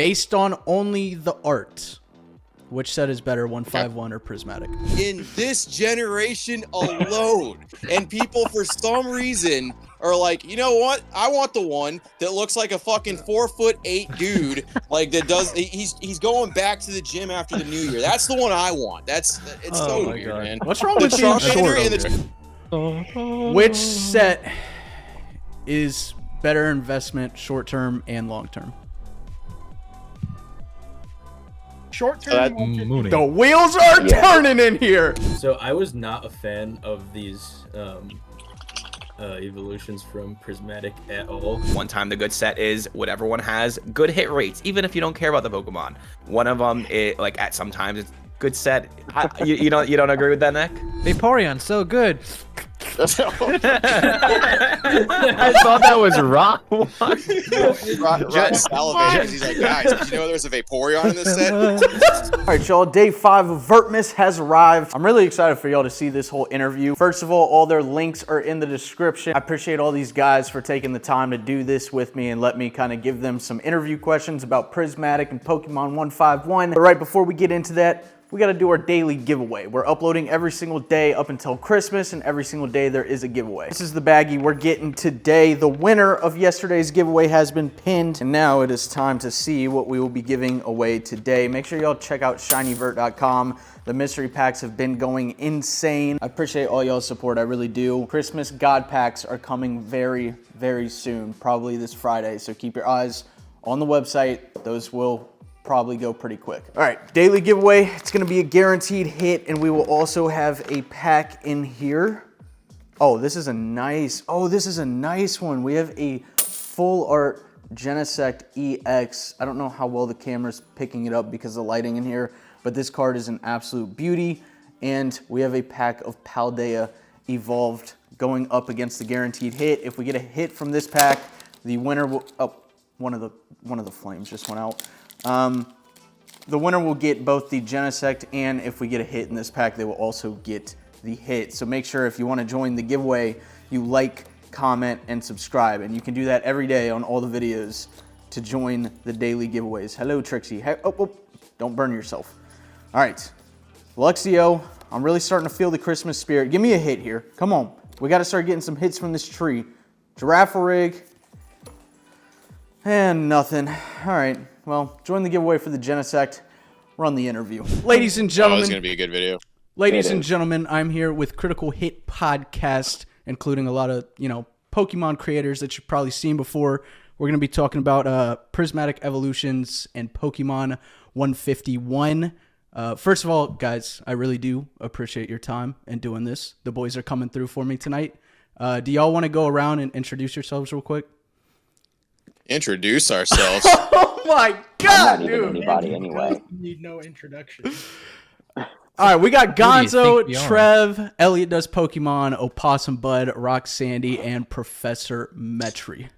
based on only the art, which set is better, 151 or Prismatic? In this generation alone, and people for some reason are like, you know what? I want the one that looks like a fucking 4'8" dude, like that does. He's going back to the gym after the new year. That's the one I want. It's so weird, man. What's wrong with being short? Which set is better investment, short term and long term? Short term. The wheels are turning in here. So I was not a fan of these evolutions from Prismatic at all. One time the good set is whatever one has good hit rates, even if you don't care about the Pokemon. One of them, like at sometimes it's good set. You don't agree with that, Nick? Vaporeon, so good. I thought that was Rock. Rock salivating. He's like, guys, did you know there's a Vaporeon in this set? All right, y'all, day 5 of Vertmas has arrived. I'm really excited for y'all to see this whole interview. First of all their links are in the description. I appreciate all these guys for taking the time to do this with me and let me kind of give them some interview questions about Prismatic and Pokemon 151. But right before we get into that, we got to do our daily giveaway. We're uploading every single day up until Christmas, and every single day there is a giveaway. This is the baggie we're getting today. The winner of yesterday's giveaway has been pinned, and now it is time to see what we will be giving away today. Make sure y'all check out shinyvert.com. The mystery packs have been going insane. I appreciate all y'all's support, I really do. Christmas God packs are coming very, very soon, probably this Friday, so keep your eyes on the website. Those will probably go pretty quick. All right, daily giveaway. It's gonna be a guaranteed hit, and we will also have a pack in here. Oh, this is a nice one. We have a full art Genesect EX. I don't know how well the camera's picking it up because of the lighting in here, but this card is an absolute beauty. And we have a pack of Paldea Evolved going up against the guaranteed hit. If we get a hit from this pack, the winner will, oh, one of the flames just went out. The winner will get both the Genesect, and if we get a hit in this pack, they will also get the hit. So make sure if you want to join the giveaway, you like, comment, and subscribe. And you can do that every day on all the videos to join the daily giveaways. Hello, Trixie. Oh, don't burn yourself. All right, Luxio, I'm really starting to feel the Christmas spirit. Give me a hit here. Come on. We got to start getting some hits from this tree. Girafarig. And nothing. All right. Well, join the giveaway for the Genesect. Run the interview. Ladies and gentlemen. This is going to be a good video. Ladies and gentlemen, I'm here with Critical Hit Podcast, including a lot of, Pokemon creators that you've probably seen before. We're going to be talking about Prismatic Evolutions and Pokemon 151. First of all, guys, I really do appreciate your time and doing this. The boys are coming through for me tonight. Do y'all want to go around and introduce yourselves real quick? Introduce ourselves. Oh my God, I'm not even anybody anyway. Need no introduction. All right, we got Gonzo, we are? Trev, Elliot Does Pokemon, Opossum Bud, Rock Sandy, and Professor Metri.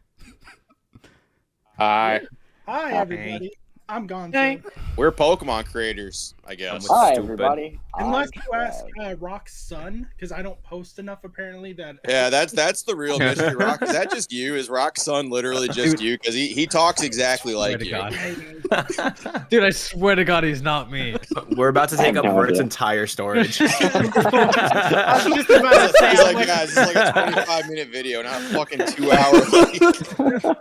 Hi. Hi, everybody. I'm Gonzo. We're Pokemon creators, I guess. Hi, Stupid. everybody. Unless I'm you ask Trev. Rock's son, because I don't post enough apparently. That Yeah, that's the real mystery, Rock. Is that just you? Is Rock's son literally just you? Because he talks exactly like to you. God. Dude, I swear to God, he's not me. We're about to take I up have no Vert's idea. entire storage. I was just about to say, He's I'm like, like, guys, it's like a 25-minute video, not a fucking 2-hour.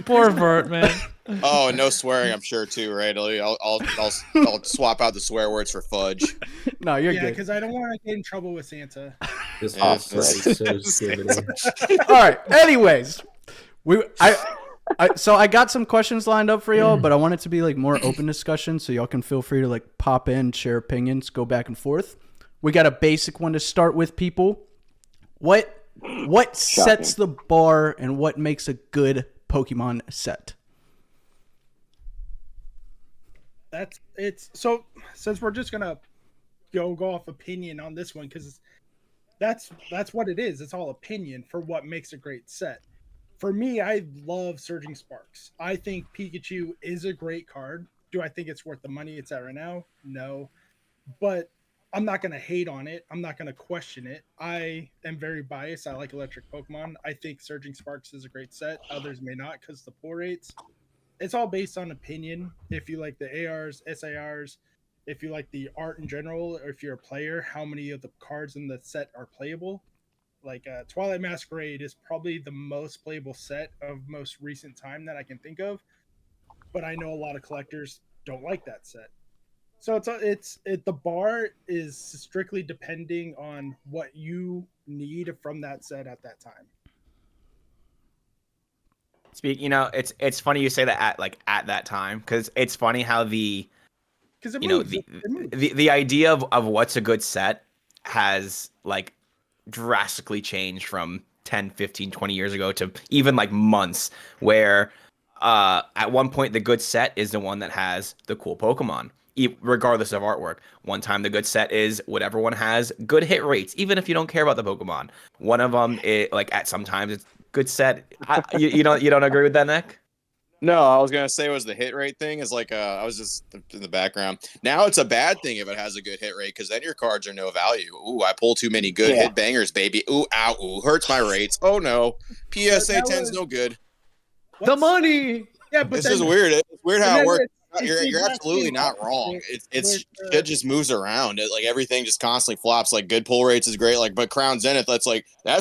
Poor Vert, man. Oh, and no swearing, I'm sure too, right? I'll swap out the swear words for fudge. No, you're yeah, good. because I don't want to get in trouble with Santa. This Yeah, is so stupid. All right. Anyways, so I got some questions lined up for y'all, but I want it to be like more open discussion, so y'all can feel free to like pop in, share opinions, go back and forth. We got a basic one to start with, people. What sets the bar and what makes a good Pokemon set? So since we're just gonna go off opinion on this one, because that's what it is. It's all opinion for what makes a great set. For me, I love Surging Sparks. I think Pikachu is a great card. Do I think it's worth the money it's at right now? No. But I'm not going to hate on it. I'm not going to question it. I am very biased. I like electric Pokemon. I think Surging Sparks is a great set. Others may not because the pull rates. it's all based on opinion. If you like the ARs, SIRs, if you like the art in general, or if you're a player, how many of the cards in the set are playable. Like Twilight Masquerade is probably the most playable set of most recent time that I can think of, but I know a lot of collectors don't like that set. So the bar is strictly depending on what you need from that set at that time. It's funny you say that at that time, because it's funny how the Because the idea of what's a good set has like drastically changed from 10, 15, 20 years ago to even like months, where at one point the good set is the one that has the cool Pokemon, regardless of artwork. One time the good set is whatever one has good hit rates, even if you don't care about the Pokemon. One of them, at sometimes it's good set. You don't agree with that, Nick? No, I was gonna say was the hit rate thing is like I was just in the background. Now it's a bad thing if it has a good hit rate, because then your cards are no value. Ooh, I pull too many good hit bangers, baby. Ooh, ow, ooh, hurts my rates. Oh no, PSA 10's no good. The money. Yeah, but This is weird. It's weird how it works. You're exactly absolutely not wrong. It's with, shit just moves around. Like everything just constantly flops. Like good pull rates is great. Like, but Crown Zenith, that's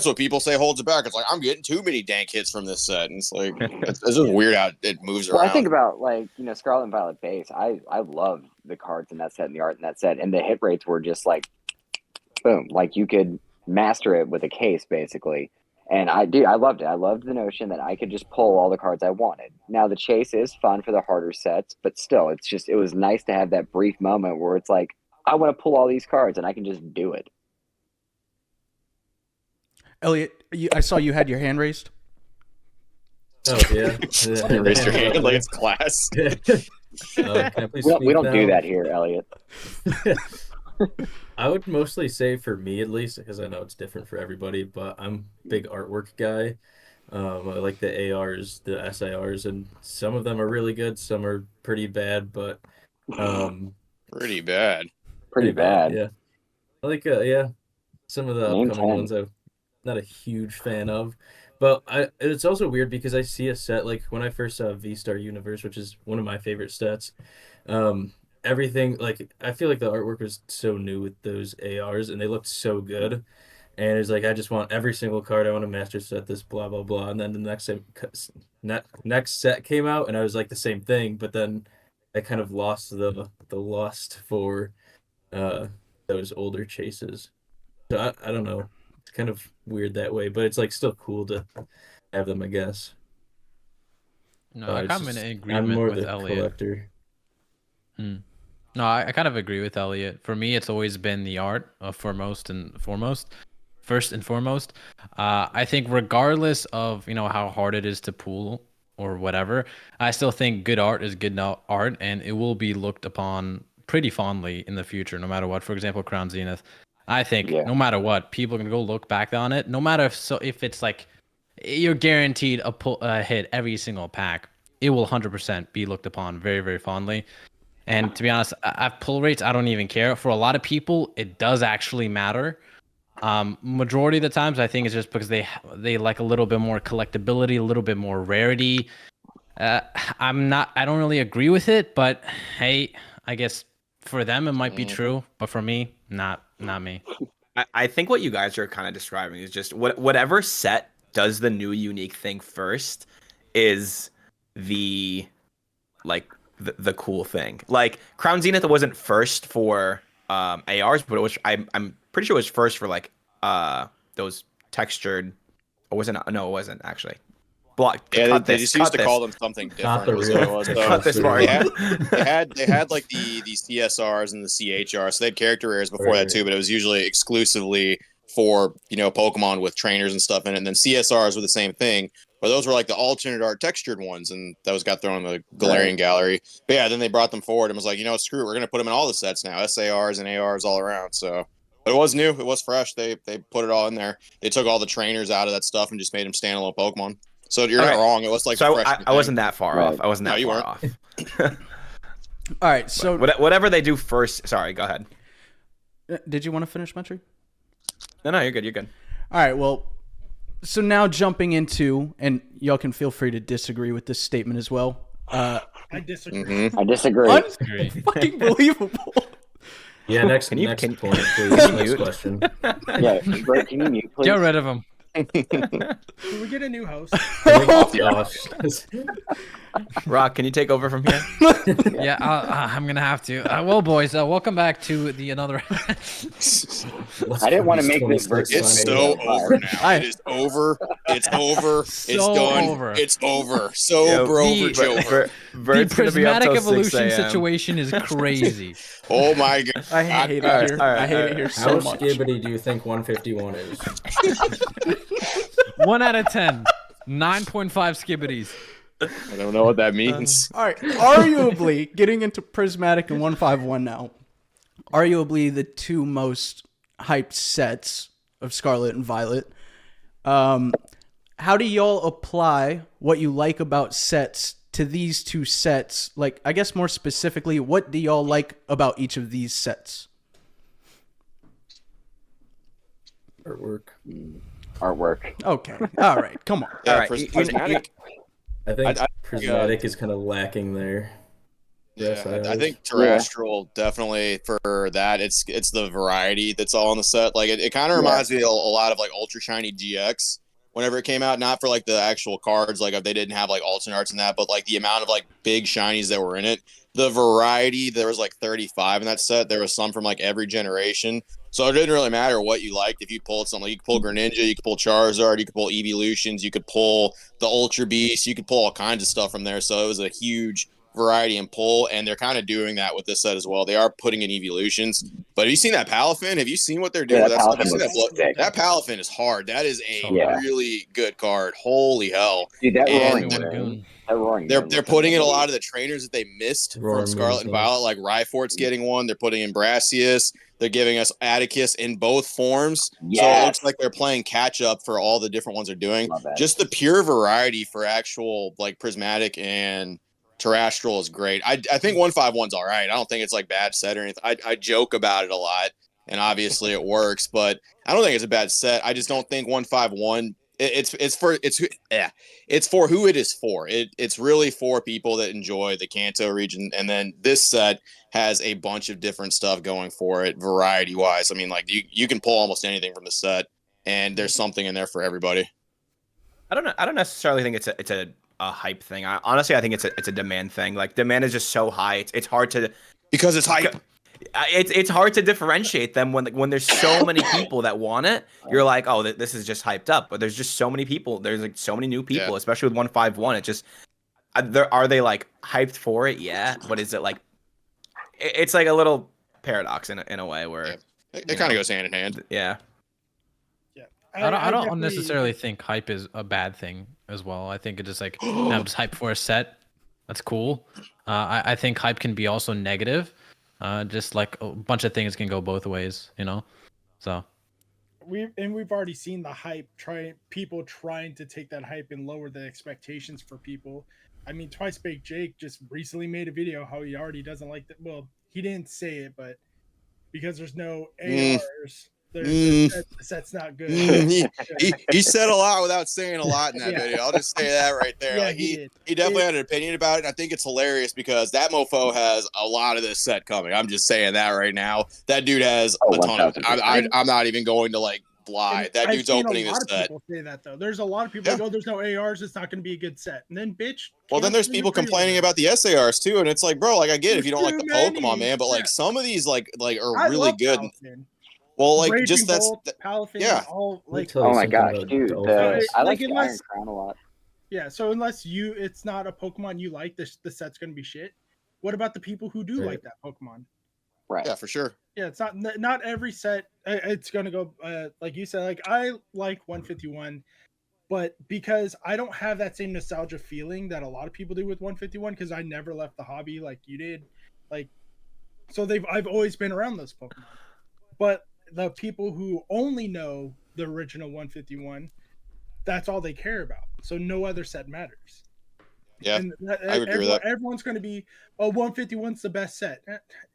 what people say holds it back. It's like I'm getting too many dank hits from this set, and it's like it's just weird how it moves around. Well, I think about Scarlet and Violet base. I love the cards in that set and the art in that set, and the hit rates were just like boom. Like you could master it with a case basically. And I loved it. I loved the notion that I could just pull all the cards I wanted. Now the chase is fun for the harder sets, but still, it was nice to have that brief moment where it's like, I want to pull all these cards and I can just do it. Elliot, I saw you had your hand raised. Oh yeah. Raise your hand like it's class. Can I please We don't speak do now? that here, Elliot. I would mostly say, for me at least, because I know it's different for everybody, but I'm a big artwork guy. I like the ARs, the SIRs, and some of them are really good, some are pretty bad, but Pretty bad. Pretty bad. Yeah. I like some of the Name upcoming 10. ones I'm not a huge fan of. But it's also weird because I see a set like when I first saw V-Star Universe, which is one of my favorite sets. Everything, like, I feel like the artwork was so new with those ARs and they looked so good. And it's like, I just want every single card. I want to master set this, blah, blah, blah. And then the next set came out and I was like the same thing. But then I kind of lost the lust for those older chases. So I don't know. It's kind of weird that way, but it's like still cool to have them, I guess. No, But I it's kind of in just- I'm agreement more with the Elliot. collector. No, I kind of agree with Elliot. For me, it's always been the art first and foremost. I think regardless of how hard it is to pull or whatever, I still think good art is good art, and it will be looked upon pretty fondly in the future, no matter what. For example, Crown Zenith. I think no matter what, people can go look back on it. No matter if it's like you're guaranteed a hit every single pack, it will 100% be looked upon very, very fondly. And to be honest, pull rates, I don't even care. For a lot of people, it does actually matter. Majority of the times, I think it's just because they like a little bit more collectability, a little bit more rarity. I don't really agree with it, but hey, I guess for them it might be true, but for me, not me. I think what you guys are kind of describing is just whatever set does the new unique thing first is the cool thing. Like Crown Zenith wasn't first for ARs, but I'm pretty sure it was first for those textured. Or wasn't? No, it wasn't actually. Yeah, they just used to call them something different. the Was real- what it was. So Cut this part. they had like the CSRs and the CHRs. So they had character rares before that too, but it was usually exclusively for Pokemon with trainers and stuff in it. And then CSRs were the same thing, but those were like the alternate art textured ones, and those got thrown in the Galarian Gallery. But yeah, then they brought them forward and was like, screw it, we're gonna put them in all the sets now, SARs and ARs all around. So, but it was new, it was fresh. They put it all in there. They took all the trainers out of that stuff and just made them standalone Pokemon. So you're not wrong. It was like so. fresh I wasn't that far off. I wasn't No, that you far weren't. off. All right, so Whatever they do first. Sorry, go ahead. did you want to finish, Metri? No, you're good. You're good. All right, well, so now jumping into, and y'all can feel free to disagree with this statement as well. I disagree. Mhm. I disagree. Disagree. Fucking believable. Yeah, next Can you- next can- point, please. can you Next mute? question. Yeah, Vert, can you mute, please? Get rid of him. Can we get a new host? Gosh. Rock, can you take over from here? Yeah, I'm gonna have to. Well, boys, welcome back to the another. I didn't want to make this Vert. It's Final so five. over now. It is over. It's over. It's So done. over. It's over. So Yo, over, the- Jover. The Vert's gonna be up prismatic till 6 evolution a.m. situation is crazy. Oh my god. I hate it Alright, here. alright, I hate it alright. here How so much. skibbity do you think 151 is? 1 out of 10. 9.5 skibbities. I don't know what that means. All right, arguably getting into Prismatic and 151 now. Arguably the two most hyped sets of Scarlet and Violet. How do y'all apply what you like about sets to these two sets? Like, I guess more specifically, what do y'all like about each of these sets? Artwork. Okay, all right, come on. Yeah, Alright, Prismatic. I think I- Prismatic is kind of lacking there. Yes, Yeah, I think terrestrial definitely for that. It's the variety that's all on the set. Like it kind of reminds me a lot of like Ultra Shiny GX whenever it came out. Not for like the actual cards, like if they didn't have like alternate arts and that, but like the amount of like big shinies that were in it. The variety, there was like 35 in that set. There was some from like every generation. So it didn't really matter what you liked. If you pulled something, you could pull Greninja, you could pull Charizard, you could pull Evolutions, you could pull the Ultra Beast, you could pull all kinds of stuff from there. So it was a huge variety and pull, and they're kind of doing that with this set as well. They are putting in Evolutions. But have you seen that Palafin? Have you seen what they're doing? Yeah, with Palafin Have you seen looks sick. that Palafin is hard. That is a Yeah. really good card. Holy hell. Dude, that And roaring Everyone moon. goon. That roaring They're moon they're looks putting in a amazing. lot of the trainers that they missed Roaring from Scarlet and Moon's Violet, like Rhyfort's getting one. They're putting in Brassius. They're giving us Atticus in both forms. So it Yes. looks like they're playing catch up for all the different ones they're doing. Love that. Just the pure variety for actual like Prismatic and Terrestrial is great. I think 151's all right. I don't think it's like bad set or anything. I joke about it a lot, and obviously it works, but I don't think it's a bad set. I just don't think 151. It's for who it is for. It's really for people that enjoy the Kanto region, and then this set has a bunch of different stuff going for it, variety wise. I mean, like you can pull almost anything from the set, and there's something in there for everybody. I don't necessarily think it's a hype thing. Honestly, I think it's a demand thing. Like demand is just so high. It's hard to Because it's hype. it's hard to differentiate them when there's so many people that want it. You're like, oh, this is just hyped up. But there's just so many people. There's like so many new people, Yeah. especially with 151. It just are they like hyped for it? Yeah. But is it like it's like a little paradox in a way where Yeah. It kind of goes hand in hand. yeah. I don't definitely- necessarily think hype is a bad thing as well. I think it's just like I'm just hype for a set. That's cool. I think hype can be also negative. Just like a bunch of things can go both ways, you know. So We've already seen the hype people trying to take that hype and lower the expectations for people. I mean, Twice Baked Jake just recently made a video how he already doesn't like that. Well, he didn't say it, but because there's no ARs, the set's not good. He said a lot without saying a lot in that Yeah. video. I'll just say that right there. Yeah, Like he did. he definitely had an opinion about it. And I think it's hilarious because that mofo has a lot of this set coming. I'm just saying that right now. That dude has a ton of it. 1000%. I'm not even going to like lie. And That I've dude's seen opening a lot this of set. people say that though. There's a lot of people Yeah. that go, "There's no ARs, it's not going to be a good set." And then, bitch. Well, then there's cancel people the pre-order. complaining about the SARs too, and it's like, bro, like I get it if you don't like the There's too Pokemon, many. man, but like Yeah. some of these like I are really love good. Palafin. Well, like Raging just that's Bolt, Palafin, yeah. all like Tell you Oh my something gosh, about dude! Dolphins. I Like, like the unless- Iron Crown a lot. yeah. So unless it's not a Pokemon you like, the set's going to be shit. What about the people who do Right. like that Pokemon? Right. Yeah, for sure. Yeah, it's not every set. It's gonna go like you said. Like I like 151, but because I don't have that same nostalgia feeling that a lot of people do with 151, because I never left the hobby like you did. Like, so I've always been around those Pokemon. But the people who only know the original 151, that's all they care about. So no other set matters. Yeah, And I would agree with that. Everyone's going to be, oh, 151's the best set.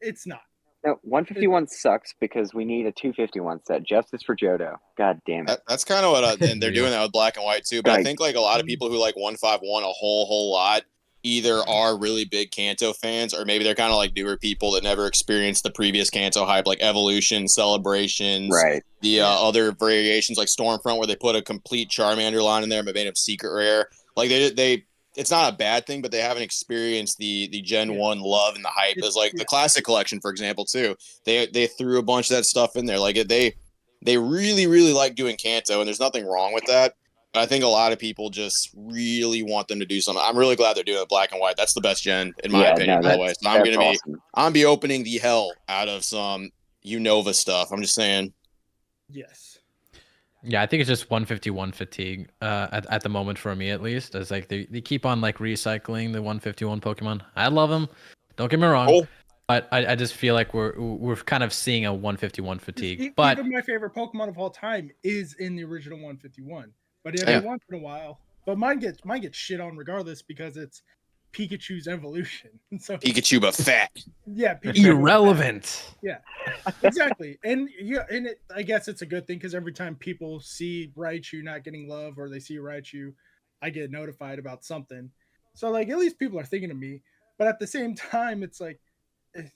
It's not. No, 151 sucks because we need a 251 set. Justice for Johto. God damn it. That's kind of what and they're doing that with Black and White too. But I Right. think like a lot of people who like 151 a whole lot either are really big Kanto fans, or maybe they're kind of like newer people that never experienced the previous Kanto hype, like Evolution, Celebrations, Right. the other variations like Stormfront, where they put a complete Charmander line in there but made him secret rare. Like they it's not a bad thing, but they haven't experienced the Gen 1 love and the hype. As like the Classic Collection, for example, too. They threw a bunch of that stuff in there. Like they really, really like doing Kanto, and there's nothing wrong with that. But I think a lot of people just really want them to do something. I'm really glad they're doing it black and white. That's the best gen, in my opinion, by the way. So I'm gonna be opening the hell out of some Unova stuff. I'm just saying. Yes. Yeah, I think it's just 151 fatigue at the moment for me, at least. It's like they keep on like recycling the 151 Pokemon. I love them. Don't get me wrong. Oh. But I just feel like we're kind of seeing a 151 fatigue. But even my favorite Pokemon of all time is in the original 151. But every once in a while, but mine gets shit on regardless because it's Pikachu's evolution. So Pikachu but fat. Yeah, Pikachu irrelevant. Yeah, exactly. And I guess it's a good thing because every time people see Raichu not getting love or they see Raichu, I get notified about something. So like at least people are thinking of me. But at the same time, it's like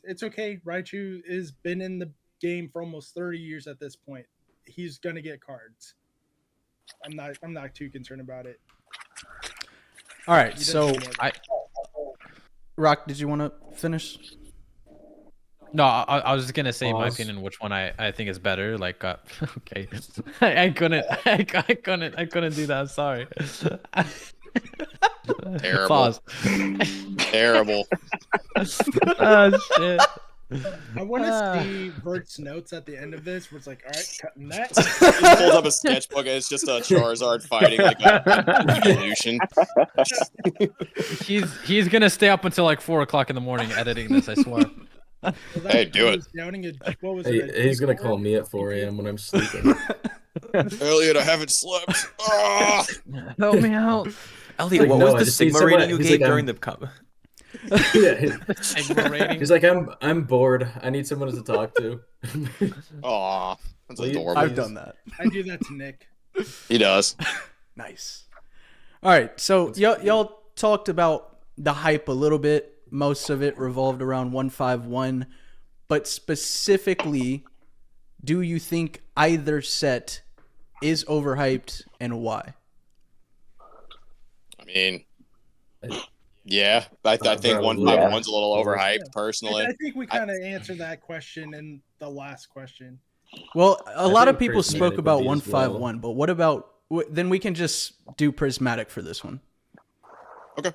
it's okay. Raichu has been in the game for almost 30 years at this point. He's gonna get cards. I'm not too concerned about it. All right, so Rock, did you want to finish? No, I was just gonna say my opinion, which one I think is better. Like, okay, I couldn't do that. Sorry. Terrible. Pause. Terrible. Oh shit. I want to see Vert's notes at the end of this, where it's like, all right, cutting that. He pulls up a sketchbook and it's just a Charizard fighting like a evolution. He's gonna stay up until like 4 o'clock in the morning editing this. I swear. Hey, do it. He's gonna call me at 4 a.m. when I'm sleeping. Elliot, I haven't slept. Help me out. Elliot, what was the Sigma rating you gave during the cup? He's like, I'm bored. I need someone to talk to. Aw, that's adorable. I've done that. I do that to Nick. He does. Nice. All right, so y'all talked about the hype a little bit. Most of it revolved around 151, but specifically, do you think either set is overhyped and why? I mean, yeah, I think 151's a little overhyped, personally. I think we kind of answered that question in the last question. Well, a lot of people spoke about 151, but what about then we can just do Prismatic for this one. Okay.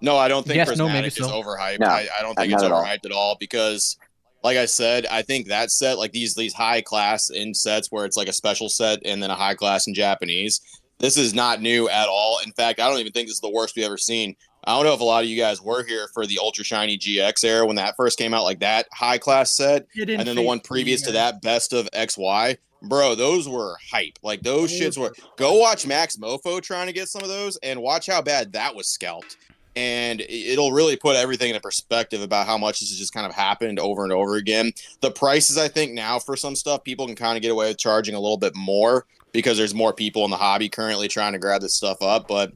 No, I don't think Yes, Prismatic is overhyped. No, I don't think it's overhyped at all because, like I said, I think that set, like these high class in sets where it's like a special set and then a high class in Japanese, this is not new at all. In fact, I don't even think this is the worst we've ever seen. I don't know if a lot of you guys were here for the Ultra Shiny GX era when that first came out, like that high class set, and then the one previous to that, Best of XY. Bro, those were hype. Like those shits were. Go watch Max Mofo trying to get some of those, and watch how bad that was scalped. And it'll really put everything into perspective about how much this has just kind of happened over and over again. The prices, I think now for some stuff, people can kind of get away with charging a little bit more because there's more people in the hobby currently trying to grab this stuff up. But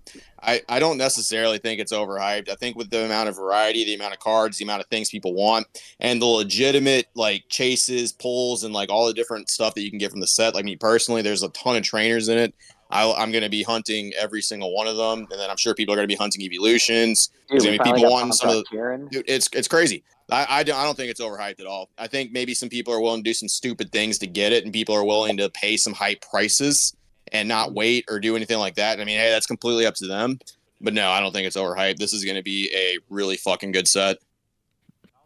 I don't necessarily think it's overhyped. I think with the amount of variety, the amount of cards, the amount of things people want, and the legitimate like chases, pulls, and like all the different stuff that you can get from the set. Like me personally, there's a ton of trainers in it. I'm going to be hunting every single one of them, and then I'm sure people are going to be hunting evolutions. There's going to be people wanting some of the. Dude, it's crazy. I don't think it's overhyped at all. I think maybe some people are willing to do some stupid things to get it, and people are willing to pay some high prices and not wait or do anything like that. I mean, hey, that's completely up to them. But no, I don't think it's overhyped. This is going to be a really fucking good set.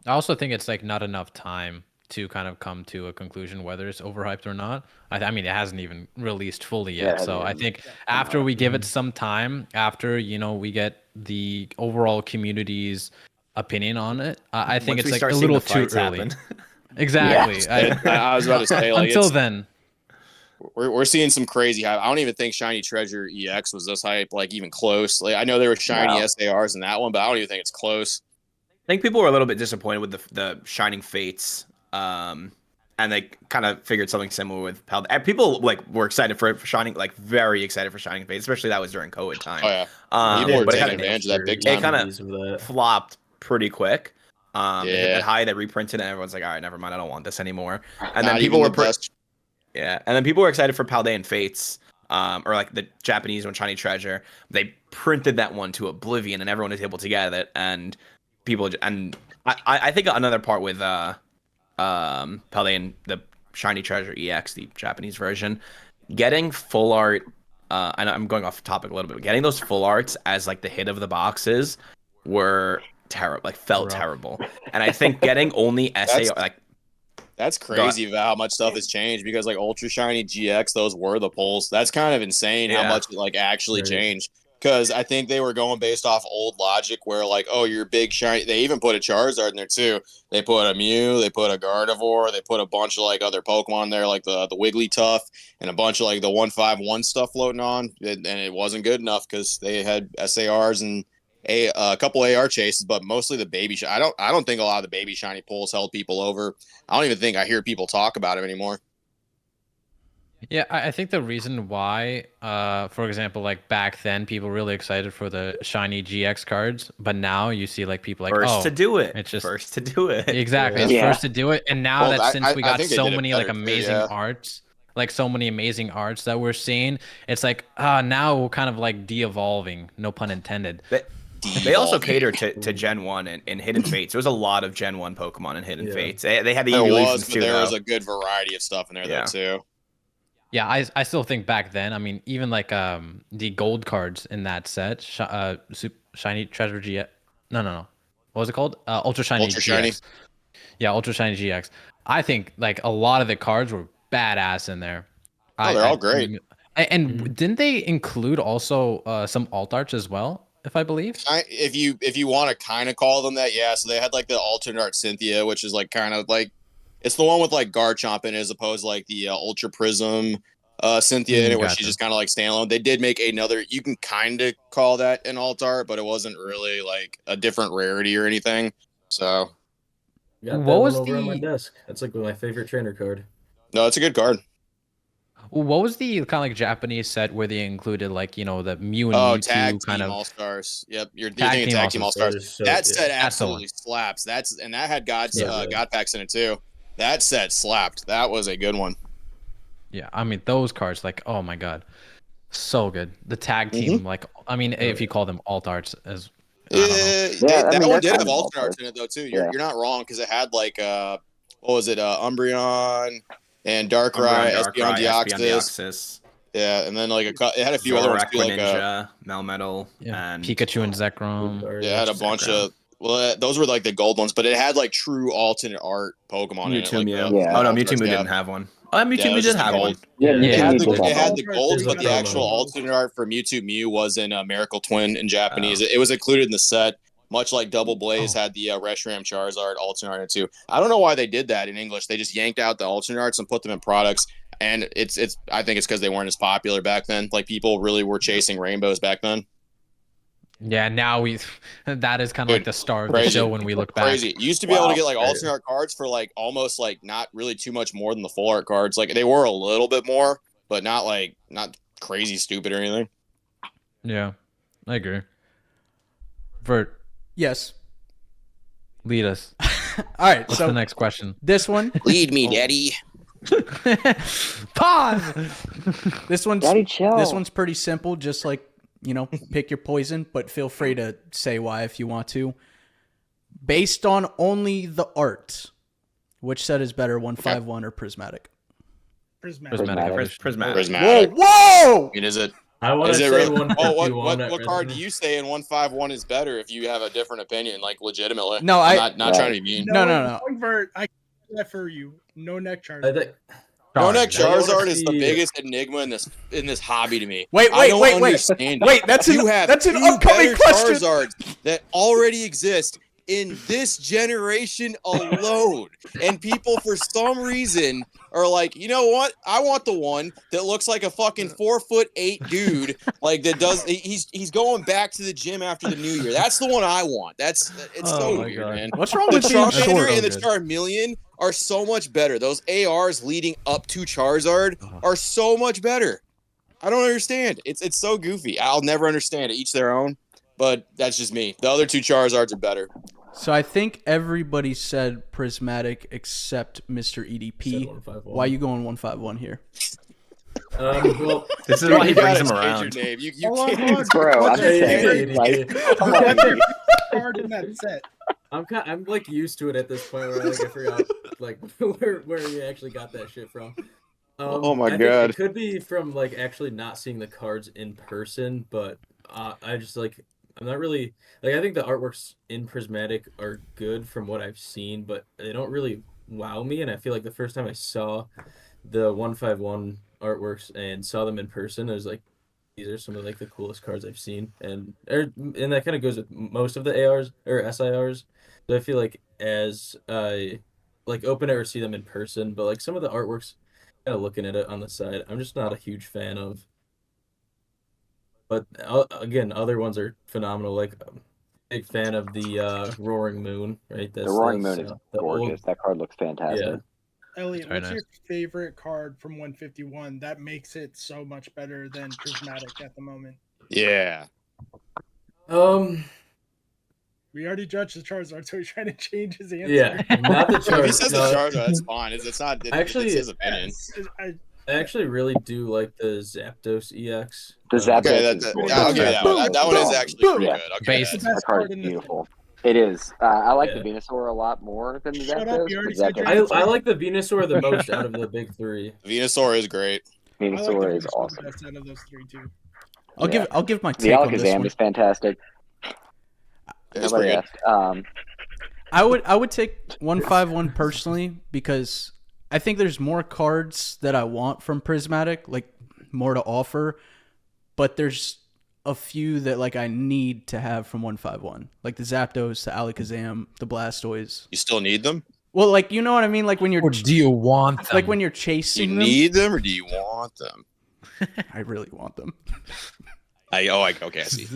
I also think it's like not enough time to kind of come to a conclusion whether it's overhyped or not. I mean, it hasn't even released fully yet. So I think after we give it some time, after, we get the overall community's opinion on it, I think it's like a little too early. Exactly. Yeah. I was about to say, like, until then. We're seeing some crazy hype. I don't even think Shiny Treasure EX was this hype, like even close. Like I know there were shiny SARs in that one, but I don't even think it's close. I think people were a little bit disappointed with the Shining Fates and they kind of figured something similar with Paldean. And people like were excited for Shining, like very excited for Shining Fates, especially that was during COVID time. Oh yeah, people were but taking advantage of that big it time. kind of flopped pretty quick. They hit Yeah. that high, they reprinted it, and everyone's like, all right, never mind, I don't want this anymore. And Not then people even were the best. and then people were excited for Paldean Fates, or like the Japanese one, Shiny Treasure. They printed that one to oblivion, and everyone was able to get it. And I think another part with Paldean, the Shiny Treasure EX, the Japanese version, getting full art. And I'm going off topic a little bit. But getting those full arts as like the hit of the boxes were terrible. Like felt terrible. And I think getting only SA That's crazy about how much stuff has changed because like Ultra Shiny GX, those were the pulls. That's kind of insane how much it like actually changed. Because I think they were going based off old logic where like, oh, you're big shiny. They even put a Charizard in there too. They put a Mew, they put a Gardevoir, they put a bunch of like other Pokemon there, like the Wigglytuff and a bunch of like the 151 stuff floating on. And it wasn't good enough because they had SARs and a couple AR chases, but mostly the baby shiny. I don't think a lot of the baby shiny pulls held people over. I don't even think I hear people talk about it anymore. Yeah, I think the reason why, for example, like back then, people were really excited for the shiny GX cards, but now you see like people like, first to do it. It's just first to do it. Exactly, it's first to do it, and now that since we got so many like amazing arts, like so many amazing arts that we're seeing, it's like now we're kind of like de-evolving, no pun intended. They also cater to Gen 1 and Hidden Fates. There was a lot of Gen 1 Pokemon in Hidden Fates. They had the evolutions too. There was a good variety of stuff in there though too. Yeah, I still think back then, I mean, even like the gold cards in that set, Shiny Treasure GX. No. What was it called? Ultra Shiny GX. Shiny. Yeah, Ultra Shiny GX. I think like a lot of the cards were badass in there. They're all great. And didn't they include also some alt arts as well, if I believe? If you want to kind of call them that, yeah. So they had like the alternate art Cynthia, which is like kind of like it's the one with like Garchomp in it as opposed to like the Ultra Prism Cynthia in it, where she's just kind of like standalone. They did make another. You can kind of call that an alt art, but it wasn't really like a different rarity or anything. So what was over on my desk? That's like my favorite trainer card. No, it's a good card. What was the kind of like Japanese set where they included like the Mew and Mewtwo Tag kind Team of All Stars? Yep, you're thinking Tag Team All Stars. That set absolutely slaps. That had God packs in it too. That set slapped. That was a good one. Yeah, I mean those cards, like oh my god, so good. The tag team, like I mean, if you call them alt arts as. That one did have alternate arts in it though too. You're not wrong because it had like what was it? Umbreon and Darkrai, Espeon Deoxys. Yeah, and then like it had a few other ones too, like Melmetal, and Pikachu and Zekrom. Yeah, it had a bunch of. Well, those were like the gold ones, but it had like true alternate art Pokemon in it. Like oh no, Mewtwo didn't have one. Oh, Mewtwo Mew did have one. It had the golds, but the actual alternate art for Mewtwo Mew was in Miracle Twin in Japanese. It was included in the set, much like Double Blaze had the Reshiram Charizard alternate art too. I don't know why they did that in English. They just yanked out the alternate arts and put them in products. And it's I think it's because they weren't as popular back then. Like people really were chasing rainbows back then. Yeah, now that is kind of like the star of the show when we look back. Crazy. You used to be able to get like alternate art cards for like almost like not really too much more than the full art cards. Like they were a little bit more, but not crazy stupid or anything. Yeah, I agree. Vert. Yes. Lead us. All right. What's the next question? This one. Lead me, Daddy. Pause. This one's Daddy, chill. This one's pretty simple. Just like pick your poison, but feel free to say why if you want to. Based on only the art, which set is better, 151 or Prismatic? Prismatic. Whoa! Is it? I want to say really? What card do you say in 151 is better if you have a different opinion, like legitimately? No, I'm not trying to be mean. No. Vert, I can that for you. No neck Charizard. No neck Charizard is the biggest enigma in this hobby to me. Wait. That's an upcoming question. Charizards that already exist in this generation alone. And people, for some reason, are like, you know what? I want the one that looks like a fucking 4'8" dude, like that does. He's going back to the gym after the new year. That's the one I want. It's so my weird, God. man. What's wrong The with being Charmander short? and the Good. Charmeleon are so much better. Those ARs leading up to Charizard are so much better. I don't understand. It's so goofy. I'll never understand it. Each their own. But that's just me. The other two Charizards are better. So I think everybody said Prismatic except Mr. EDP. 151. Why you going 151 here? Well, This is why he You brings gotta him change around. your name. You Hold on, can't. hold on. Bro, What's I'm your saying, favorite like, come on, what's your dude. favorite card in that set? I'm like used to it at this point where like I forgot like where you actually got that shit from. Oh my I think God. it could be from like actually not seeing the cards in person, but I just like I'm not really like I think the artworks in Prismatic are good from what I've seen, but they don't really wow me. And I feel like the first time I saw the 151 artworks and saw them in person, I was like, these are some of like the coolest cards I've seen, and that kind of goes with most of the ARs or SIRs. So I feel like as I like open it or see them in person, but like some of the artworks, kind of looking at it on the side, I'm just not a huge fan of. But again, other ones are phenomenal. Like I'm a big fan of the Roaring Moon, right? The Roaring Moon is the old- gorgeous. That card looks fantastic. Yeah. Elliot, Very what's nice. your favorite card from 151 that makes it so much better than Prismatic at the moment? Yeah. We already judged the Charizard, so he's trying to change his answer. Yeah, not the If he Charizard. says the Charizard, that's fine. It's not. Actually, it's his opinion. I, I actually really do like the Zapdos EX. The Zapdos Okay, is I'll gorgeous. give you that one. That one is actually pretty Boom. good. Okay. Base. the That best card card is in the beautiful. It is. I like Yeah. the Venusaur a lot more than the Shut Zapdos. up, you already but said your Zapdos- I like the Venusaur the most out of the big three. Venusaur is great. I like the Venusaur is Venusaur awesome. the best out of those three too. I'll give my The take on this Alakazam one. is fantastic. It's Nobody pretty good. asked. I would take 151 personally because I think there's more cards that I want from Prismatic, like more to offer, but there's a few that like I need to have from 151, like the Zapdos, the Alakazam, the Blastoise. You still need them? Well, like you know what I mean, like when you're Or do you want them? like when you're Do chasing you them. need them or do you want them? I really want them. Okay, I see.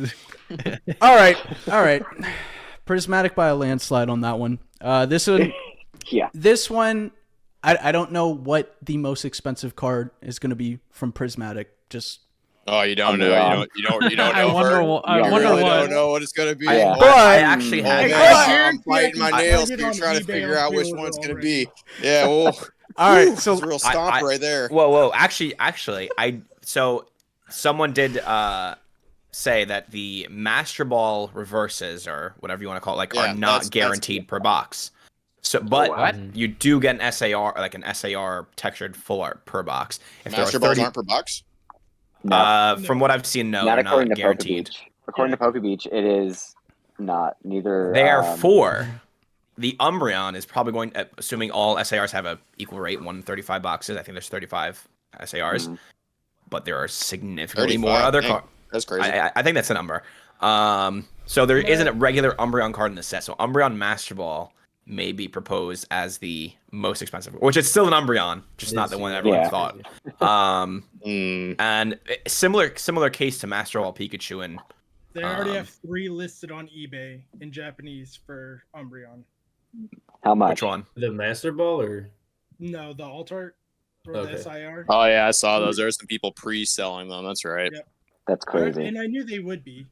All right. Prismatic by a landslide on that one. This one, Yeah. this one, I don't know what the most expensive card is going to be from Prismatic. Just Oh, you don't know. You don't know. I wonder. Vert? I You You wonder really what. don't know what it's gonna be. Yeah. But- I actually Oh, had man, I I'm biting my nails find it here on trying to eBay figure on out which pre-order one it's gonna already. be. Yeah, well, all right. it's So a real stomp right there. Whoa. Actually, so someone did say that the Master Ball reverses or whatever you want to call it, like Yeah, are not that's- guaranteed per box. So, but what? you do get an SAR, like an SAR textured full art per box. If there are Master balls 30 aren't per box. No, from what I've seen, no, not they're according not to Poke guaranteed. Beach. According to Poke Beach, it is not. Neither. They are four. The Umbreon is probably going, assuming all SARs have a equal rate, 135 boxes. I think there's 35 SARs, but there are significantly more 35, other dang. cards. That's crazy. I think that's the number. So there isn't a regular Umbreon card in the set. So Umbreon Master Ball may be proposed as the most expensive, which is still an Umbreon, just not the one everyone Yeah. thought. Mm. And similar case to Master Ball Pikachu and They already have 3 listed on eBay in Japanese for Umbreon. How much? which one? The Master Ball or No, the alt art or Okay. the SIR. Oh yeah, I saw those. There's some people pre-selling them. That's right. Yeah. That's crazy. And I knew they would be.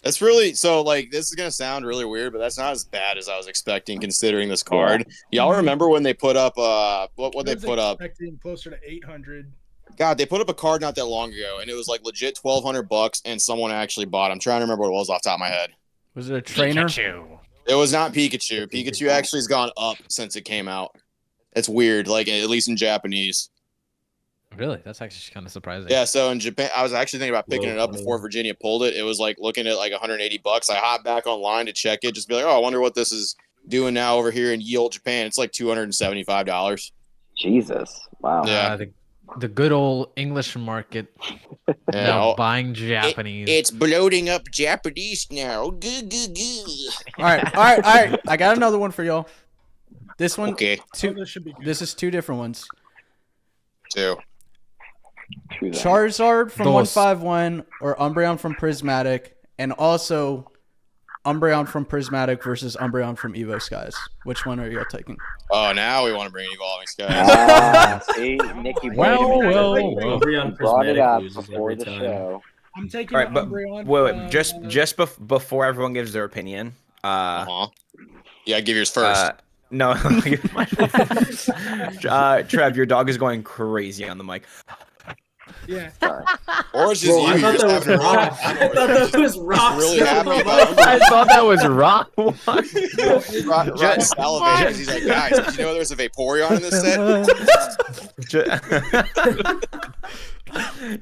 That's really so. Like, this is gonna sound really weird, but that's not as bad as I was expecting, considering this card. Y'all remember when they put up what they I was put up? expecting closer to 800. God, they put up a card not that long ago, and it was like legit $1,200, and someone actually bought. I'm trying to remember what it was off the top of my head. was it a trainer? It was not Pikachu. Pikachu actually has gone up since it came out. It's weird, like at least in Japanese. Really, that's actually kind of surprising. Yeah, so in Japan, I was actually thinking about picking Whoa, it up funny. before Virginia pulled it. It was like looking at like $180. I hopped back online to check it, just be like, oh, I wonder what this is doing now over here in ye olde Japan. It's like $275. Jesus. Wow. Yeah. I think the good old English market Yeah, now buying Japanese. It's bloating up Japanese now. Goo, goo, goo. All right. I got another one for y'all. This one, Okay, This should be good. this is two different ones. two. True that. Charizard from Dos. 151 or Umbreon from Prismatic, and also Umbreon from Prismatic versus Umbreon from Evo Skies. Which one are y'all taking? Oh, now we want to bring Evolving Skies. Ah, see, Nikki, Well, wait a well, minute. well. Umbreon Brought it Prismatic up loses before every the time. show. I'm taking All right, but Umbreon. wait, before everyone gives their opinion, Yeah, give yours first. no, Trev, your dog is going crazy on the mic. Yeah. Sorry. Or it's just Bro, you. I You're thought just that was having a Rock. really I good thought time. that was Rock. really happy about I thought that was Rock. Rod salivating because he's like, guys, did you know there's a Vaporeon in this set?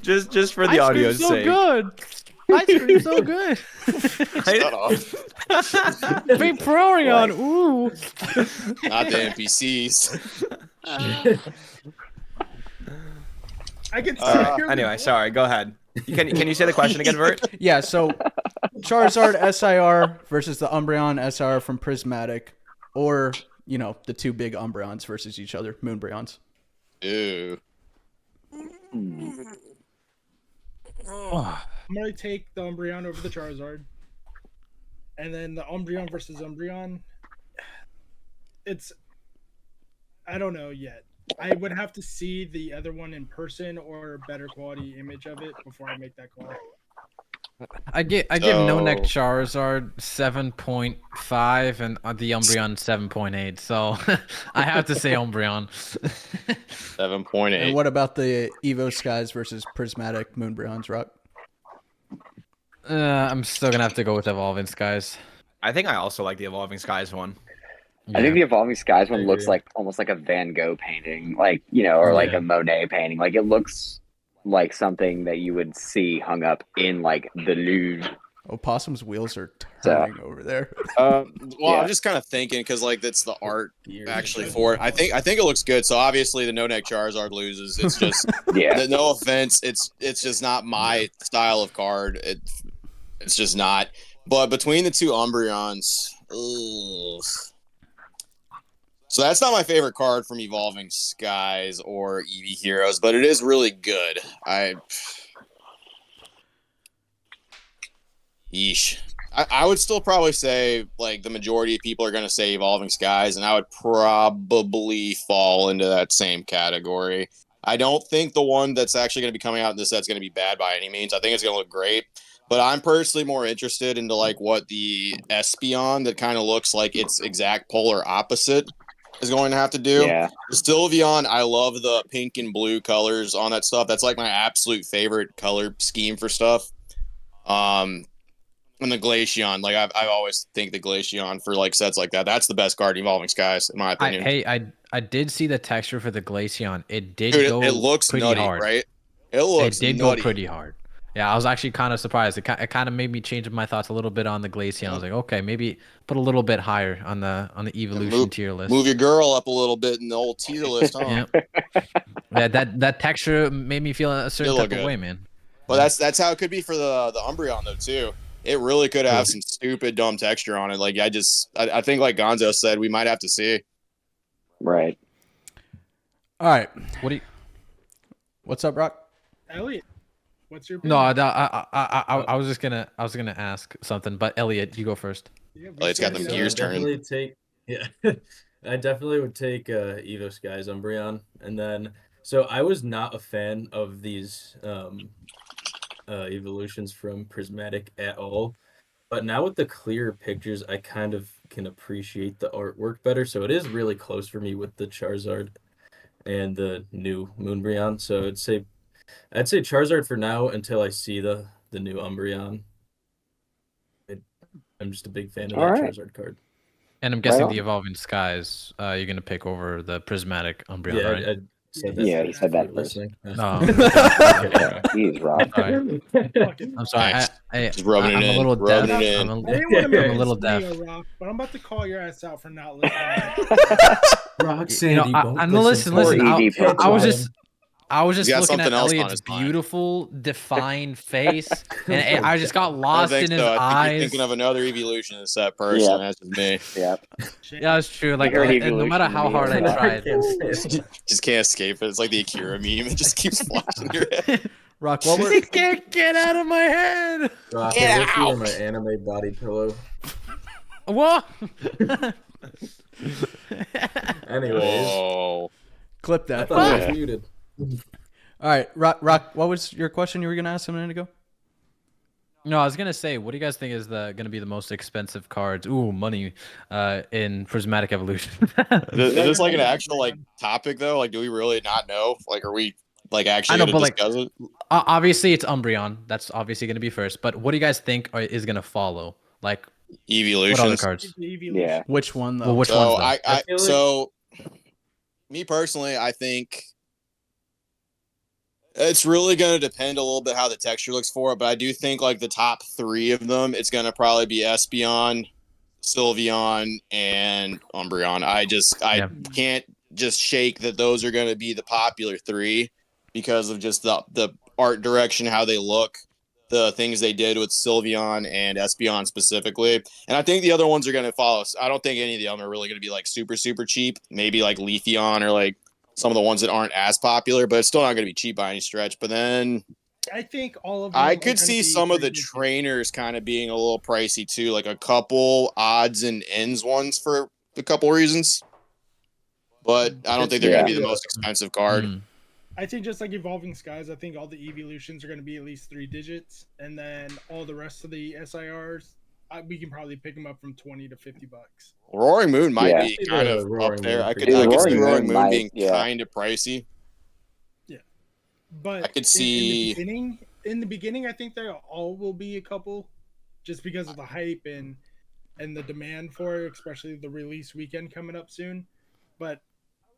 just for the audio's so sake. good. Ice cream so good. Shut up. Vaporeon. Ooh. Not the NPCs. I can Anyway, sorry. Go ahead. Can you say the question again, Vert? Yeah, so Charizard SIR versus the Umbreon SIR from Prismatic, or, the two big Umbreons versus each other, Moonbreons. Ew. I'm gonna take the Umbreon over the Charizard, and then the Umbreon versus Umbreon. I don't know yet. I would have to see the other one in person or a better quality image of it before I make that call. I give No Neck Charizard 7.5 and the Umbreon 7.8. So I have to say Umbreon. 7.8. And what about the Evo Skies versus Prismatic Moonbreons, Rock? I'm still gonna have to go with Evolving Skies. I think I also like the Evolving Skies one. I think the Evolving Skies one I looks agree. like almost like a Van Gogh painting, or like Yeah. a Monet painting. Like it looks like something that you would see hung up in like the Louvre. Opossum's wheels are turning over there. Well, Yeah. I'm just kind of thinking because that's the art actually for it. I think it looks good. So obviously the No Neck Charizard loses. It's just Yeah. no offense. It's just not my style of card. It's just not. But between the two Umbreons, ugh. So that's not my favorite card from Evolving Skies or Eevee Heroes, but it is really good. Yeesh. I would still probably say like the majority of people are going to say Evolving Skies, and I would probably fall into that same category. I don't think the one that's actually going to be coming out in this set's going to be bad by any means. I think it's going to look great, but I'm personally more interested into like what the Espeon that kind of looks like its exact polar opposite is going to have to do. Yeah. The Sylveon, I love the pink and blue colors on that stuff. That's like my absolute favorite color scheme for stuff. And the Glaceon, like I always think the Glaceon for like sets like that's the best card in Evolving Skies, in my opinion. I did see the texture for the Glaceon. It did Dude, go it looks pretty nutty, hard. right? It looks It did nutty. go pretty hard. Yeah, I was actually kind of surprised. It kind of made me change my thoughts a little bit on the Glaceon. I was like, okay, maybe put a little bit higher on the evolution tier list. Move your girl up a little bit in the old tier list, huh? Yeah, that texture made me feel a certain It look type of good. way, man. Well, that's how it could be for the Umbreon though too. It really could have some stupid dumb texture on it. Like I think like Gonzo said, we might have to see. Right. All right. What's up, Brock? Elliot, what's your No, opinion? I was gonna ask something, but Elliot, you go first. Yeah, we Elliot's got said them it. gears turning. I definitely would take Evo Skies Umbreon, and then so I was not a fan of these evolutions from Prismatic at all, but now with the clearer pictures, I kind of can appreciate the artwork better. So it is really close for me with the Charizard and the new Moonbreon. So I'd say Charizard for now until I see the new Umbreon. I'm just a big fan of All that right. Charizard card. And I'm guessing on. the Evolving Skies, you're gonna pick over the Prismatic Umbreon, Yeah, right? I said that. Yeah, he said that if you were first. listening. No. Jeez, Rob. Sorry. I'm sorry. Just rubbing it I'm in, a little rubbing deaf. it in. I didn't want to make I'm a little this deaf. video, Rock, but I'm about to call your ass out for not listening. Rock You know, Sandy, I know. Listen. I was I was He's just got looking at something else on Elliot's his mind. beautiful, defined face, and I just got I don't lost think in his so. I think eyes. you're thinking of another evolution set person. Yeah. That's just me. Yeah. Yeah, it's true. Like, heard and no matter evolution how to me hard I and, tried, Just can't escape it. It's like the Akira meme. It just keeps flashing your head. Rock, what were? he can't get out of my head. Rock, Get I wish you out! were my anime body pillow. What? Anyways, Whoa. Clip I that. thought I was muted. All right, Rock. What was your question you were gonna ask a minute ago? No, I was gonna say, what do you guys think is gonna be the most expensive cards? Ooh, money, in Prismatic Evolution. Is this like an actual like topic though? Like, do we really not know? Like, are we like actually I know, gonna but, like, discuss it? Obviously, it's Umbreon. That's obviously gonna be first. But what do you guys think is gonna follow? Like, what other Evolutions. cards? Yeah. Which one though? Well, which So ones? Though? I feel like- so me personally, I think it's really going to depend a little bit how the texture looks for it, but I do think like the top 3 of them, it's going to probably be Espeon, Sylveon, and Umbreon. I can't just shake that those are going to be the popular 3 because of just the art direction, how they look, the things they did with Sylveon and Espeon specifically. And I think the other ones are going to follow. I don't think any of them are really going to be like super, super cheap. Maybe like Leafeon or like some of the ones that aren't as popular, but it's still not going to be cheap by any stretch. But then I think all of them I are could gonna see be some of the pretty good. trainers kind of being a little pricey too, like a couple odds and ends ones for a couple reasons. But I don't think they're going to be the most expensive card. Mm. I think just like Evolving Skies, I think all the evolutions are going to be at least 3 digits, and then all the rest of the SIRs, we can probably pick them up from $20 to $50. Roaring Moon might Yeah. be kind of Roaring up there. Moon I could pretty good. see Roaring Roaring Moon Moon might, being yeah. kind of pricey. But I could see- in the beginning, I think they all will be a couple, just because of the hype and the demand for it, especially the release weekend coming up soon. But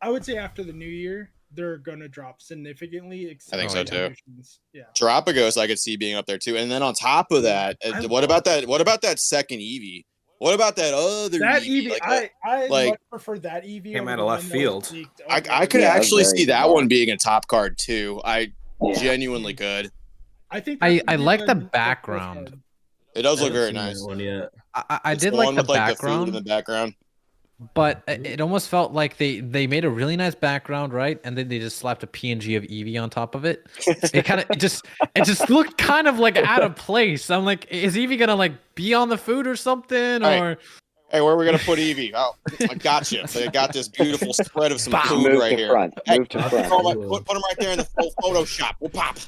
I would say after the new year, they're gonna drop significantly. I think so, too. Evolutions. Yeah. Terapagos I could see being up there too. And then on top of that, what about that second Eevee? What about that other That Eevee? Eevee, I like- much prefer that Eevee. Came over out the of left one that was field. leaked I over- could Yeah, actually very see that bizarre. one being a top card too. I Yeah. genuinely could. I think I that's gonna be like the best background. card. It does look I very haven't seen nice. that one yet. I It's did the like one the with, like, the food in background, the background. but it almost felt like they made a really nice background, right? And then they just slapped a PNG of Eevee on top of it. It just looked kind of like out of place. I'm like, is Eevee gonna like be on the food or something? All right. Or Hey, where are we gonna put Eevee? Oh, I got you. So I got this beautiful spread of some food Move right to here. front. Hey, Move to put front. put them right there in the full Photoshop. We'll pop.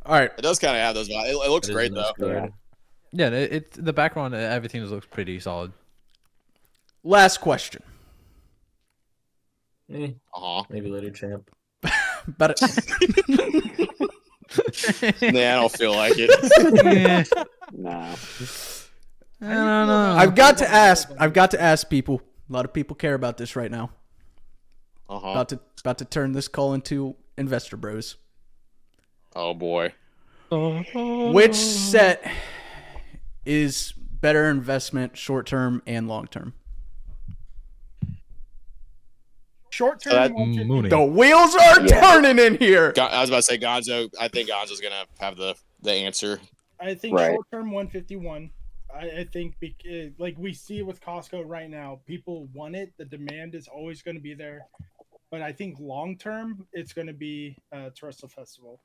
All right, It does kind of have those vibes. It looks That is great a though. nice card. yeah, it's the background, everything looks pretty solid. last question. Uh huh. Maybe later, champ. But Nah, I don't feel like it. Yeah, No. I don't know. I've got to ask. I've got to ask people. A lot of people care about this right now. Uh huh. About to turn this call into Investor Bros. Oh boy. Which set is better investment, short term and long term? Short So that- term, 150. Mooney. The wheels are Yeah. turning in here. I was about to say Gonzo. I think Gonzo's gonna have the answer. I think Right. short term 151. I think like we see it with Costco right now, people want it. The demand is always going to be there, but I think long term it's going to be Terrestrial Festival.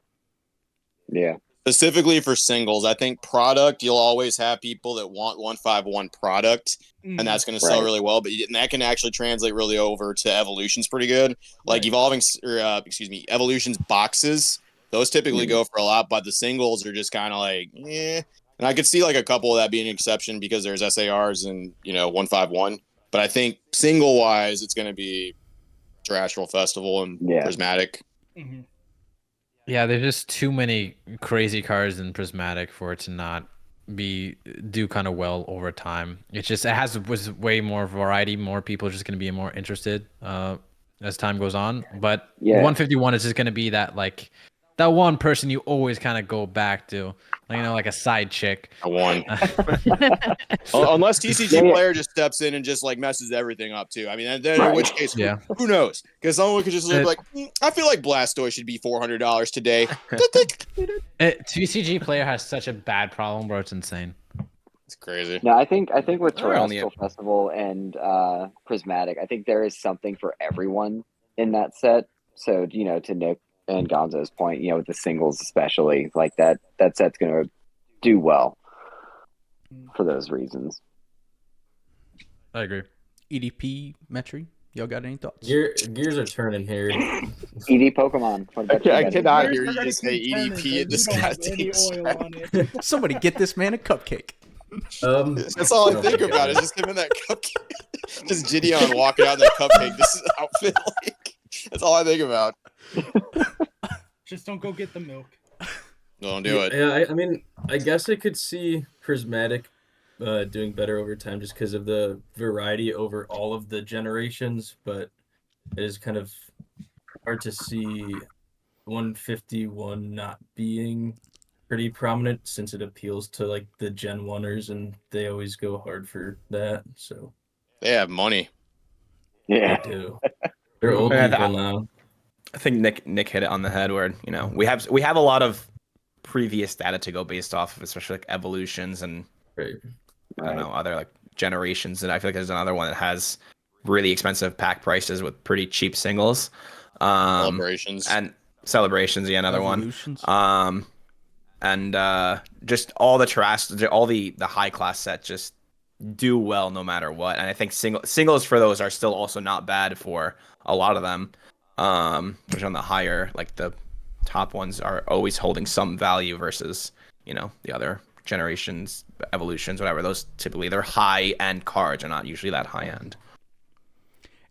Yeah. Specifically for singles, I think product, you'll always have people that want 151 product, Mm. and that's going to sell Right. really well. But and that can actually translate really over to Evolutions pretty good. Like Evolutions boxes, those typically go for a lot, but the singles are just kind of like, eh. And I could see like a couple of that being an exception because there's SARs and 151. But I think single wise, it's going to be Terrestrial Festival and Yeah. Prismatic. Mhm. Yeah, there's just too many crazy cards in Prismatic for it to not do kind of well over time. It's just was way more variety. More people are just going to be more interested as time goes on. But Yeah. 151 is just going to be that one person you always kind of go back to. Like, like a side chick. I won. Unless TCG player just steps in and just like messes everything up too. I mean, then in which case, who knows? Because someone could just look like, I feel like Blastoise should be $400 today. TCG player has such a bad problem, bro. It's insane. It's crazy. No, I think with Terrestrial Festival and Prismatic, I think there is something for everyone in that set. So, to Nick and Gonzo's point, with the singles especially, like that set's going to do well for those reasons. I agree. EDP, Metri, y'all got any thoughts? Gears are turning here. ED Pokemon. I cannot hear you just say EDP in this goddamn chat. Somebody get this man a cupcake. That's all I think about is just him in that cupcake. Just Gideon walking out in that cupcake. This is outfit. That's all I think about. Just don't go get the milk. Don't do it. Yeah, I mean, I guess I could see Prismatic doing better over time just because of the variety over all of the generations, but it is kind of hard to see 151 not being pretty prominent since it appeals to like the Gen 1ers and they always go hard for that. So they have money. Yeah, they do. They're old people now. I think Nick hit it on the head where, we have a lot of previous data to go based off of, especially like evolutions and I don't know, other like generations. And I feel like there's another one that has really expensive pack prices with pretty cheap singles. Celebrations. And celebrations, another Evolutions. one. And just all the high class sets just do well no matter what. And I think singles for those are still also not bad for a lot of them. Which on the higher, like the top ones are always holding some value versus, the other generations, evolutions, whatever. Those typically they're high end cards are not usually that high end.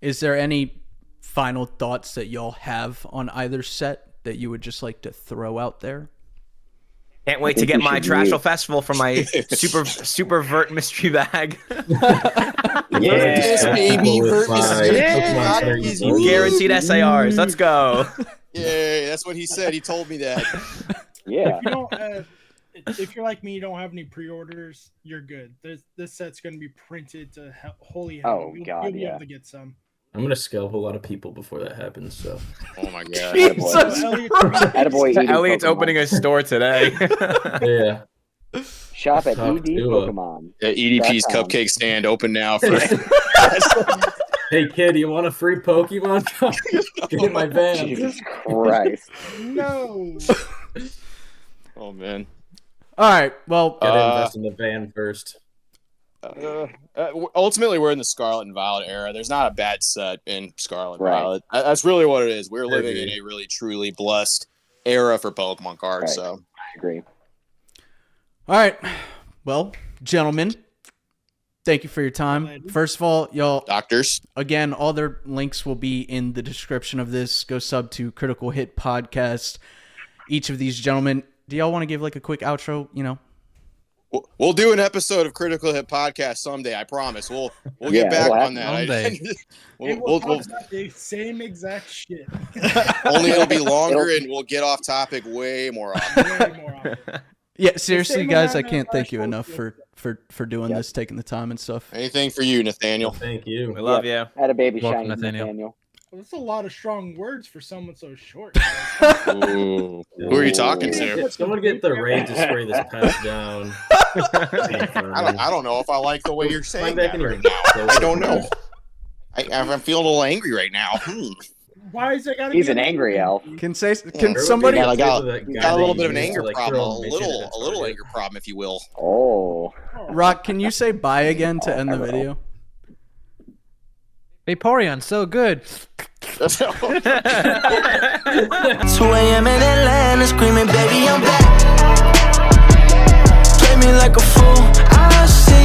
Is there any final thoughts that y'all have on either set that you would just like to throw out there? Can't wait to get my Trashel Festival from my super Vert mystery bag. Yes, baby, Vert mystery bag. Guaranteed SARs. Let's go. Yeah, that's what he said. He told me that. Yeah. If you're like me, you don't have any pre-orders, you're good. This set's going to be printed to holy hell. You'll be able to get some. I'm gonna scalp a lot of people before that happens. So. Oh my god. Elliot's opening a store today. Yeah. Shop at ED Pokemon. Yeah, EDP's cupcake stand open now. For Hey kid, you want a free Pokemon? Get in my van. Jesus Christ. No. Oh man. All right. Well, gotta invest in the van first. Ultimately, we're in the Scarlet and Violet era. There's not a bad set in Scarlet and Violet. That's really what it is. We're living in a really, truly blessed era for Pokemon cards. So I agree. All right. Well, gentlemen, thank you for your time. First of all, y'all, doctors, again, all their links will be in the description of this. Go sub to Critical Hit Podcast. Each of these gentlemen, do y'all want to give like a quick outro, We'll do an episode of Critical Hit Podcast someday. I promise. We'll get back on that. We'll talk about the same exact shit. Only it'll be longer, and we'll get off topic way more often. Yeah, seriously, guys, I can't thank you enough for doing this, taking the time and stuff. Anything for you, Nathaniel. Thank you. We love you. Had a baby Welcome, shiny, Nathaniel. Well, that's a lot of strong words for someone so short. Ooh. Who are you talking to? Someone get the raid to spray this pass down. I don't know if I like the way you're saying that right now. I don't know. I'm feeling a little angry right now. Why is it gotta He's be an angry elf. Can somebody? I got a little bit of an anger problem, a little anger problem, if you will. Oh, Rock, can you say bye again to end the video? Vaporeon, so good. 2 a.m. in Atlanta, screaming, baby, I'm back. Play me like a fool.